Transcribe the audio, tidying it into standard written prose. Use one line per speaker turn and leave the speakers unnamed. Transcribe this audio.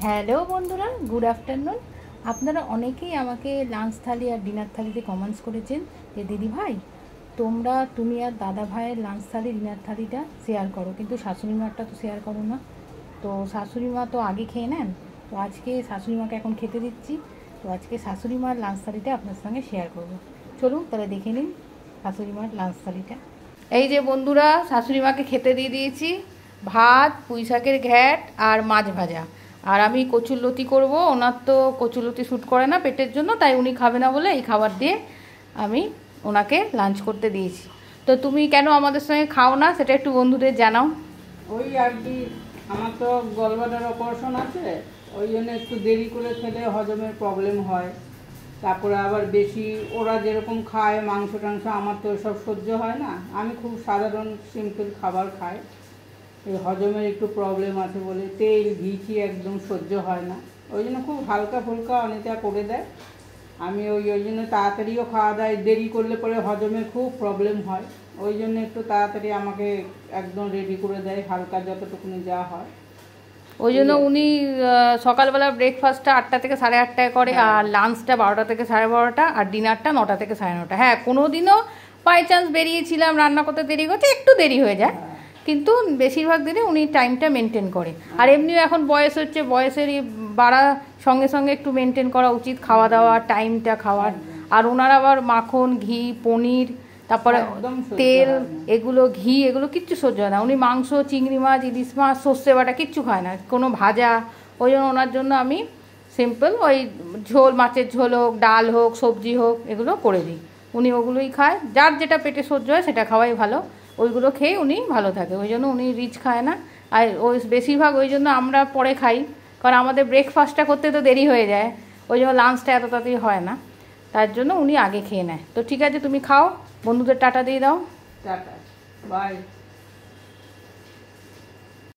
Hello বন্ধুরা, good afternoon. আপনারা অনেকেই আমাকে লাঞ্চ থালি আর ডিনার থালিতে কমেন্টস করেছেন যে দিদি ভাই তুমি আর দাদা ভাইয়ের লাঞ্চ থালি ডিনার থালিটা শেয়ার করো, কিন্তু শাশুড়ি মারটা তো শেয়ার করো না। তো শাশুড়ি মা তো আগে খেয়ে নেন, তো আজকে শাশুড়ি মাকে এখন খেতে দিচ্ছি। তো আজকে শাশুড়ি মার লাঞ্চ থালিটা আপনার সঙ্গে শেয়ার করব। চলুন তাহলে দেখে নিন শাশুড়ি মার লাঞ্চ থালিটা। এই যে বন্ধুরা, শাশুড়ি মাকে খেতে দিয়ে দিয়েছি ভাত, পুঁই শাকের ঘ্যাট আর মাছ ভাজা। আর আমি কচুরলতি করব, ওনার তো কচুরলতি শ্যুট করে না পেটের জন্য, তাই উনি খাবে না বলে এই খাবার দিয়ে আমি ওনাকে লাঞ্চ করতে দিয়েছি। তো তুমি কেন আমাদের সঙ্গে খাও না সেটা একটু বন্ধুদের জানাও।
ওই আর কি, আমার তো গলব্লাডার অপারেশন আছে, ওই জন্য একটু দেরি করে খেলে হজমের প্রবলেম হয়। তারপরে আবার বেশি ওরা যেরকম খায় মাংস টাংস, আমার তো ওসব সহ্য হয় না। আমি খুব সাধারণ সিম্পল খাবার খাই। এই হজমের একটু প্রবলেম আছে বলে তেল ঘি একদম সহ্য হয় না। ওই জন্য খুব হালকা ফুলকা অনেকটা করে দেয়। আমি ওই জন্য তাড়াতাড়িও খাওয়া দাওয়া দেরি করলে পরে হজমের খুব প্রবলেম হয়। ওই জন্য একটু তাড়াতাড়ি আমাকে একদম রেডি করে দেয়, হালকা যতটুকুনি যা হয়।
ওই জন্য উনি সকালবেলা ব্রেকফাস্টটা 8টা থেকে 8:30টায় করে, আর লাঞ্চটা 12টা থেকে 12:30, আর ডিনারটা 9টা থেকে 9:30। হ্যাঁ, কোনো দিনও বাই চান্স বেরিয়েছিলাম রান্না করতে দেরি করতে একটু দেরি হয়ে যায়, কিন্তু বেশিরভাগ দিনে উনি টাইমটা মেনটেন করে। আর এমনিও এখন বয়স হচ্ছে, বয়সের বাড়া সঙ্গে সঙ্গে একটু মেনটেন করা উচিত খাওয়া দাওয়া, টাইমটা খাওয়ার। আর ওনার আবার মাখন, ঘি, পনির, তারপরে তেল, এগুলো ঘি এগুলো কিচ্ছু সহ্য হয় না। উনি মাংস, চিংড়ি মাছ, ইলিশ মাছ, সর্ষে বাটা কিচ্ছু খায় না, কোনো ভাজা। ওই জন্য ওনার জন্য আমি সিম্পল ওই ঝোল, মাছের ঝোল হোক, ডাল হোক, সবজি হোক, এগুলো করে দিই। উনি ওগুলোই খায়, যার যেটা পেটে সহ্য হয় সেটা খাওয়াই ভালো। ওইগুলো খেয়ে উনি ভালো থাকে, ওই জন্য উনি রিচ খায় না। আর ওই বেশিরভাগ ওই জন্য আমরা পরে খাই, কারণ আমাদের ব্রেকফাস্টটা করতে তো দেরি হয়ে যায়, ওই জন্য লাঞ্চটা এত তাড়াতাড়ি হয় না, তার জন্য উনি আগে খেয়ে নেয়। তো ঠিক আছে, তুমি খাও, বন্ধুদের টাটা দিয়ে দাও।
Tata, by.